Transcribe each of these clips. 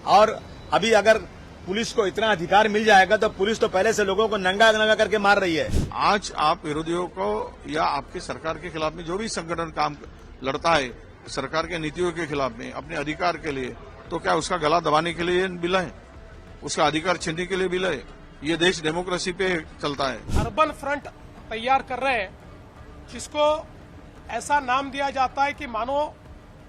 और अभी अगर पुलिस को इतना अधिकार मिल जाएगा तो पुलिस तो पहले से लोगों को नंगा नंगा करके मार रही है। आज आप विरोधियों को या आपकी सरकार के खिलाफ में जो भी संगठन काम लड़ता है सरकार के नीतियों के खिलाफ में अपने अधिकार के लिए, तो क्या उसका गला दबाने के लिए बिल है? उसका अधिकार छीनने के लिए बिल है? ये देश डेमोक्रेसी पे चलता है। अर्बन फ्रंट तैयार कर रहे हैं, जिसको ऐसा नाम दिया जाता है कि मानो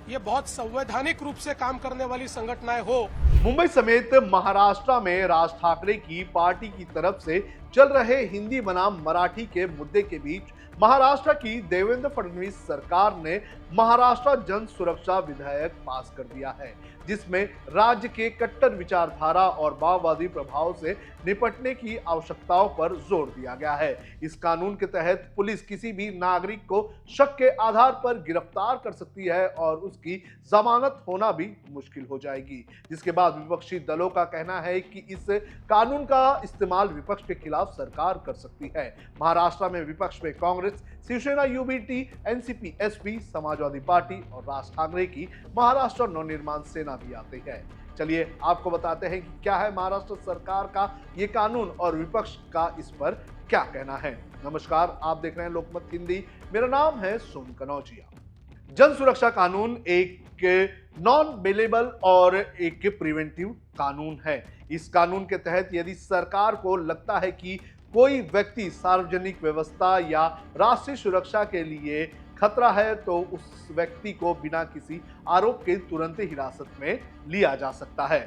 ये बहुत संवैधानिक रूप से काम करने वाली संगठनाएं हो। मुंबई समेत महाराष्ट्र में राज ठाकरे की पार्टी की तरफ से चल रहे हिंदी बनाम मराठी के मुद्दे के बीच महाराष्ट्र की देवेंद्र फडणवीस सरकार ने महाराष्ट्र जन सुरक्षा विधेयक पास कर दिया है, जिसमें राज्य के कट्टर विचारधारा और माओवादी प्रभाव से निपटने की आवश्यकताओं पर जोर दिया गया है। इस कानून के तहत पुलिस किसी भी नागरिक को शक के आधार पर गिरफ्तार कर सकती है और उसकी जमानत होना भी मुश्किल हो जाएगी, जिसके बाद विपक्षी दलों का कहना है कि इस कानून का इस्तेमाल विपक्ष के खिलाफ सरकार कर सकती है। महाराष्ट्र में विपक्ष में Congress, Shiv Sena, UBT, NCP, SP, Samajwadi Party और राज ठाकरे की महाराष्ट्र नवनिर्माण सेना भी आती है। चलिए आपको बताते हैं कि क्या है महाराष्ट्र सरकार का ये कानून और विपक्ष का इस पर क्या कहना है। नमस्कार, आप देख रहे हैं लोकमत हिंदी। मेरा नाम है सोम कनौजिया। जन सुरक्षा कानून एक नॉन बेलेबल और एक प्रिवेंटिव कानून है। इस कानून के तहत यदि सरकार को लगता है कि कोई व्यक्ति सार्वजनिक व्यवस्था या राष्ट्रीय सुरक्षा के लिए खतरा है तो उस व्यक्ति को बिना किसी आरोप के तुरंत हिरासत में लिया जा सकता है।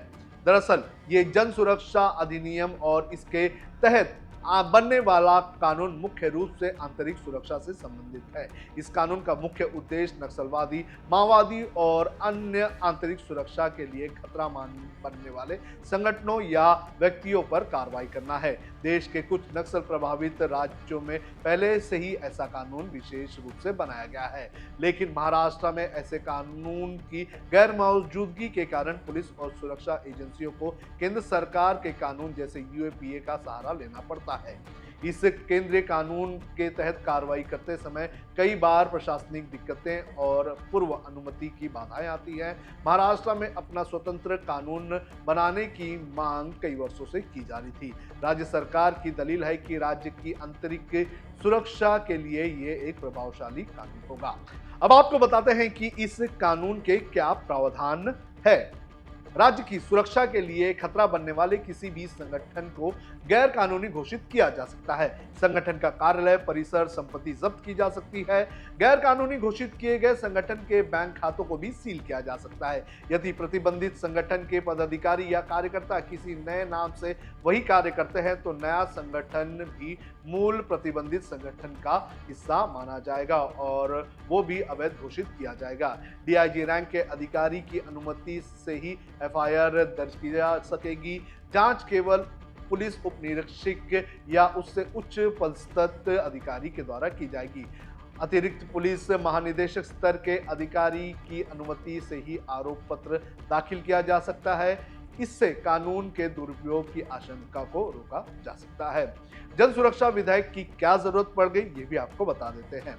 दरअसल ये जन सुरक्षा अधिनियम और इसके तहत बनने वाला कानून मुख्य रूप से आंतरिक सुरक्षा से संबंधित है। इस कानून का मुख्य उद्देश्य नक्सलवादी, माओवादी और अन्य आंतरिक सुरक्षा के लिए खतरा बनने वाले संगठनों या व्यक्तियों पर कार्रवाई करना है। देश के कुछ नक्सल प्रभावित राज्यों में पहले से ही ऐसा कानून विशेष रूप से बनाया गया है, लेकिन महाराष्ट्र में ऐसे कानून की गैर मौजूदगी के कारण पुलिस और सुरक्षा एजेंसियों को केंद्र सरकार के कानून जैसे यूएपीए का सहारा लेना पड़ता है। इस केंद्रीय कानून के तहत कार्रवाई करते समय कई बार प्रशासनिक दिक्कतें और पूर्व अनुमति की बाधाएं आती हैं। महाराष्ट्र में अपना स्वतंत्र कानून बनाने की मांग कई वर्षों से की जा रही थी। राज्य सरकार की दलील है कि राज्य की आंतरिक सुरक्षा के लिए ये एक प्रभावशाली कानून होगा। अब आपको बताते हैं कि इस कानून के क्या प्रावधान है। राज्य की सुरक्षा के लिए खतरा बनने वाले किसी भी संगठन को गैर कानूनी घोषित किया जा सकता है। संगठन का कार्यालय, परिसर, संपत्ति जब्त की जा सकती है। गैर कानूनी घोषित किए गए संगठन के बैंक खातों को भी सील किया जा सकता है। यदि प्रतिबंधित संगठन के पदाधिकारी या कार्यकर्ता किसी नए नाम से वही कार्य करते हैं तो नया संगठन भी मूल प्रतिबंधित संगठन का हिस्सा माना जाएगा और वो भी अवैध घोषित किया जाएगा। डीआईजी रैंक के अधिकारी की अनुमति से ही एफआईआर दर्ज की जा सकेगी। जांच केवल पुलिस उप निरीक्षक या उससे उच्च पदस्थ अधिकारी के द्वारा की जाएगी। अतिरिक्त पुलिस महानिदेशक स्तर के अधिकारी की अनुमति से ही आरोप पत्र दाखिल किया जा सकता है। इससे कानून के दुरुपयोग की आशंका को रोका जा सकता है। जन सुरक्षा विधेयक की क्या जरूरत पड़ गई ये भी आपको बता देते हैं।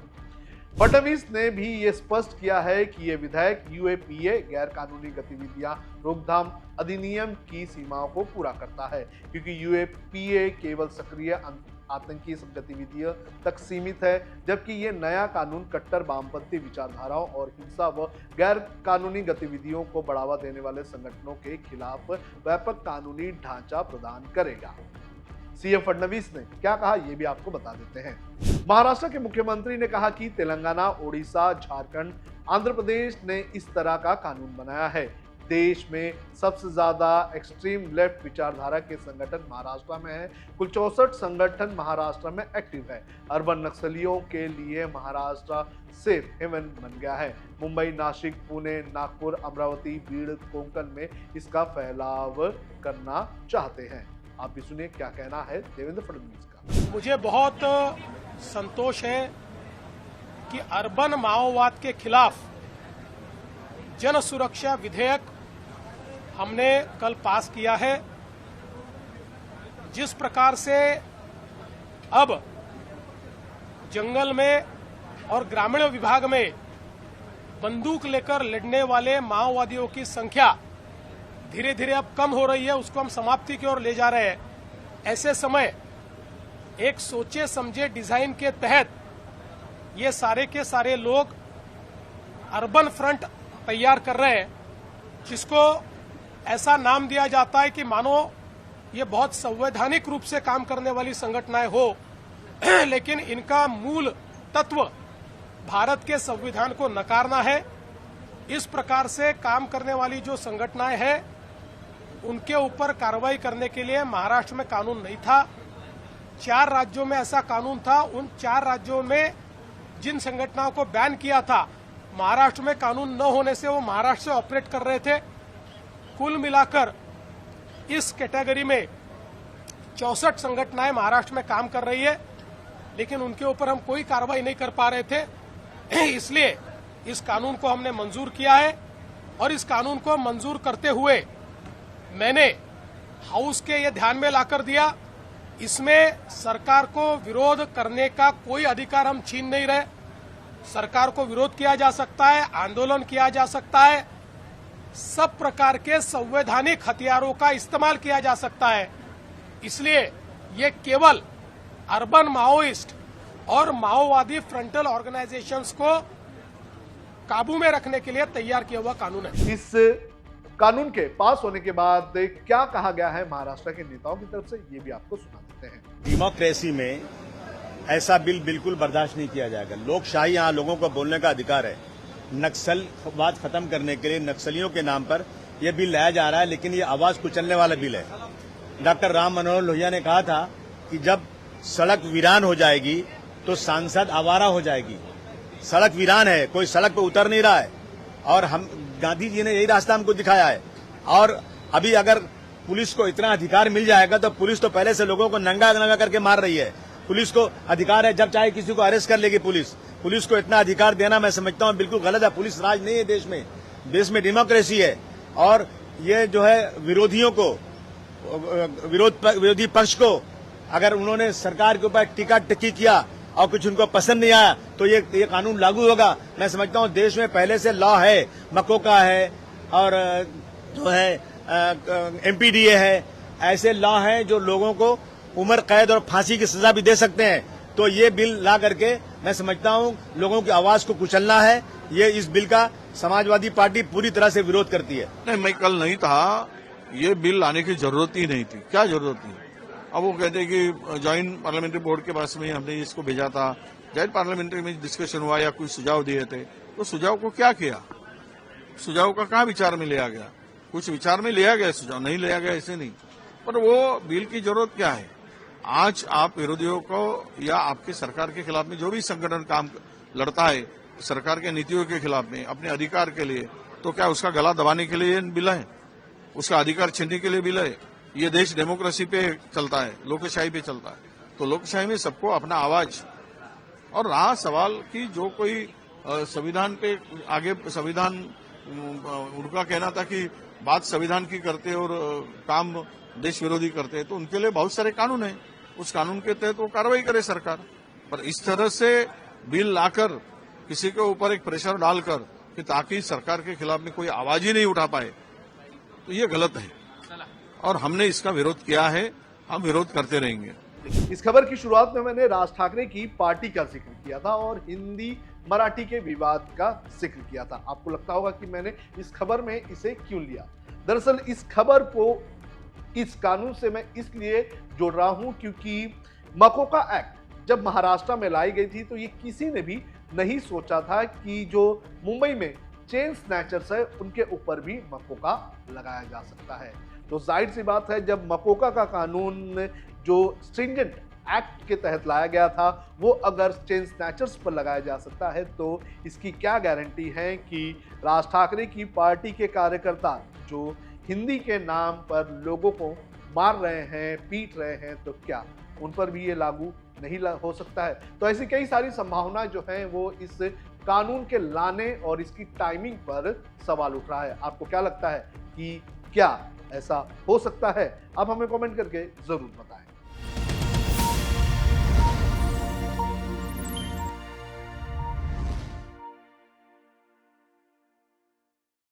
फडणवीस ने भी ये स्पष्ट किया है कि ये विधेयक यूएपीए गैर कानूनी गतिविधियां रोकथाम अधिनियम की सीमाओं को पूरा करता है, क्योंकि यूएपीए केवल सक्रिय आतंकी गतिविधियों तक सीमित है, जबकि ये नया कानून कट्टर वामपंथी विचारधाराओं और हिंसा व गैर कानूनी गतिविधियों को बढ़ावा देने वाले संगठनों के खिलाफ व्यापक कानूनी ढांचा प्रदान करेगा। सीएम फडणवीस ने क्या कहा ये भी आपको बता देते हैं। महाराष्ट्र के मुख्यमंत्री ने कहा कि तेलंगाना, ओडिशा, झारखंड, आंध्र प्रदेश ने इस तरह का कानून बनाया है। देश में सबसे ज्यादा एक्सट्रीम लेफ्ट विचारधारा के संगठन महाराष्ट्र में है। कुल 64 संगठन महाराष्ट्र में एक्टिव है। अर्बन नक्सलियों के लिए महाराष्ट्र सेफ हेवन बन गया है। मुंबई, नासिक, पुणे, नागपुर, अमरावती, बीड़, कोंकण में इसका फैलाव करना चाहते हैं। आप भी सुनिए क्या कहना है देवेंद्र फडणवीस का। मुझे बहुत संतोष है कि अर्बन माओवाद के खिलाफ जन सुरक्षा विधेयक हमने कल पास किया है। जिस प्रकार से अब जंगल में और ग्रामीण विभाग में बंदूक लेकर लड़ने वाले माओवादियों की संख्या धीरे धीरे अब कम हो रही है, उसको हम समाप्ति की ओर ले जा रहे हैं। ऐसे समय एक सोचे समझे डिजाइन के तहत ये सारे के सारे लोग अर्बन फ्रंट तैयार कर रहे हैं, जिसको ऐसा नाम दिया जाता है कि मानो ये बहुत संवैधानिक रूप से काम करने वाली संगठनाएं हो, लेकिन इनका मूल तत्व भारत के संविधान को नकारना है। इस प्रकार से काम करने वाली जो संगठनाएं हैं उनके ऊपर कार्रवाई करने के लिए महाराष्ट्र में कानून नहीं था। 4 राज्यों में ऐसा कानून था। उन 4 राज्यों में जिन संगठनों को बैन किया था, महाराष्ट्र में कानून न होने से वो महाराष्ट्र से ऑपरेट कर रहे थे। कुल मिलाकर इस कैटेगरी में 64 संगठनाएं महाराष्ट्र में काम कर रही है, लेकिन उनके ऊपर हम कोई कार्रवाई नहीं कर पा रहे थे। इसलिए इस कानून को हमने मंजूर किया है और इस कानून को मंजूर करते हुए मैंने हाउस के ये ध्यान में लाकर दिया, इसमें सरकार को विरोध करने का कोई अधिकार हम छीन नहीं रहे। सरकार को विरोध किया जा सकता है, आंदोलन किया जा सकता है, सब प्रकार के संवैधानिक हथियारों का इस्तेमाल किया जा सकता है। इसलिए ये केवल अर्बन माओइस्ट और माओवादी फ्रंटल ऑर्गेनाइजेशंस को काबू में रखने के लिए तैयार किया हुआ कानून है। इस कानून के पास होने के बाद क्या कहा गया है महाराष्ट्र के नेताओं की तरफ से, ये भी आपको सुना देते हैं। डेमोक्रेसी में ऐसा बिल बिल्कुल बर्दाश्त नहीं किया जाएगा। लोकशाही, यहाँ लोगों को बोलने का अधिकार है। नक्सलवाद खत्म करने के लिए नक्सलियों के नाम पर यह बिल लाया जा रहा है, लेकिन ये आवाज कुचलने वाला बिल है। डॉक्टर राम मनोहर लोहिया ने कहा था कि जब सड़क वीरान हो जाएगी तो सांसद आवारा हो जाएगी। सड़क वीरान है, कोई सड़क पर उतर नहीं रहा है, और हम गांधी जी ने यही रास्ता हमको दिखाया है। और अभी अगर पुलिस को इतना अधिकार मिल जाएगा तो पुलिस तो पहले से लोगों को नंगा नंगा करके मार रही है। पुलिस को अधिकार है, जब चाहे किसी को अरेस्ट कर लेगी पुलिस को इतना अधिकार देना मैं समझता हूं बिल्कुल गलत है। पुलिस राज नहीं है देश में डेमोक्रेसी है। और ये जो है विरोधियों को, विरोधी पक्ष को अगर उन्होंने सरकार के ऊपर टीका टिक्की किया और कुछ उनको पसंद नहीं आया तो ये कानून लागू होगा। मैं समझता हूं देश में पहले से लॉ है, मकोका है और जो है एमपीडीए है, ऐसे लॉ हैं जो लोगों को उम्र कैद और फांसी की सजा भी दे सकते हैं। तो ये बिल ला करके मैं समझता हूं लोगों की आवाज को कुचलना है। ये इस बिल का समाजवादी पार्टी पूरी तरह से विरोध करती है। नहीं, मैं कल नहीं था, ये बिल लाने की जरूरत ही नहीं थी। क्या जरूरत थी? अब वो कहते हैं कि ज्वाइंट पार्लियामेंट्री बोर्ड के पास में हमने इसको भेजा था, ज्वाइंट पार्लियामेंट्री में डिस्कशन हुआ या कुछ सुझाव दिए थे, तो सुझाव को क्या किया? सुझाव का कहाँ विचार में लिया गया? कुछ विचार में लिया गया, सुझाव नहीं लिया गया, ऐसे नहीं। पर वो बिल की जरूरत क्या है? आज आप विरोधियों को या आपके सरकार के खिलाफ में जो भी संगठन काम लड़ता है सरकार के नीतियों के खिलाफ में अपने अधिकार के लिए, तो क्या उसका गला दबाने के लिए बिल है? उसका अधिकार छीनने के लिए बिल है? ये देश डेमोक्रेसी पे चलता है, लोकशाही पे चलता है। तो लोकशाही में सबको अपना आवाज, और रहा सवाल कि जो कोई संविधान पे आगे, संविधान उनका कहना था कि बात संविधान की करते और काम देश विरोधी करते हैं, तो उनके लिए बहुत सारे कानून हैं। उस कानून के तहत वो कार्रवाई करे सरकार। पर इस तरह से बिल लाकर किसी के ऊपर एक प्रेशर डालकर कि ताकि सरकार के खिलाफ में कोई आवाज ही नहीं उठा पाए, तो ये गलत है और हमने इसका विरोध किया है, हम विरोध करते रहेंगे। इस खबर की शुरुआत में मैंने राज ठाकरे की पार्टी का जिक्र किया था और हिंदी मराठी के विवाद का जिक्र किया था। आपको लगता होगा कि मैंने इस खबर में इसे क्यों लिया। दरअसल इस खबर को इस कानून से मैं इसलिए जोड़ रहा हूं क्योंकि मकोका एक्ट जब महाराष्ट्र में लाई गई थी तो ये किसी ने भी नहीं सोचा था कि जो मुंबई में चेन स्नैचर्स है उनके ऊपर भी मकोका लगाया जा सकता है। तो जाहिर सी बात है, जब मकोका का कानून जो स्ट्रिंजेंट एक्ट के तहत लाया गया था वो अगर चेन स्नैचर्स पर लगाया जा सकता है, तो इसकी क्या गारंटी है कि राज ठाकरे की पार्टी के कार्यकर्ता जो हिंदी के नाम पर लोगों को मार रहे हैं, पीट रहे हैं, तो क्या उन पर भी ये लागू नहीं हो सकता है? तो ऐसी कई सारी संभावनाएं जो हैं वो इस कानून के लाने और इसकी टाइमिंग पर सवाल उठ रहा है। आपको क्या लगता है कि क्या ऐसा हो सकता है? आप हमें कमेंट करके जरूर बताएं।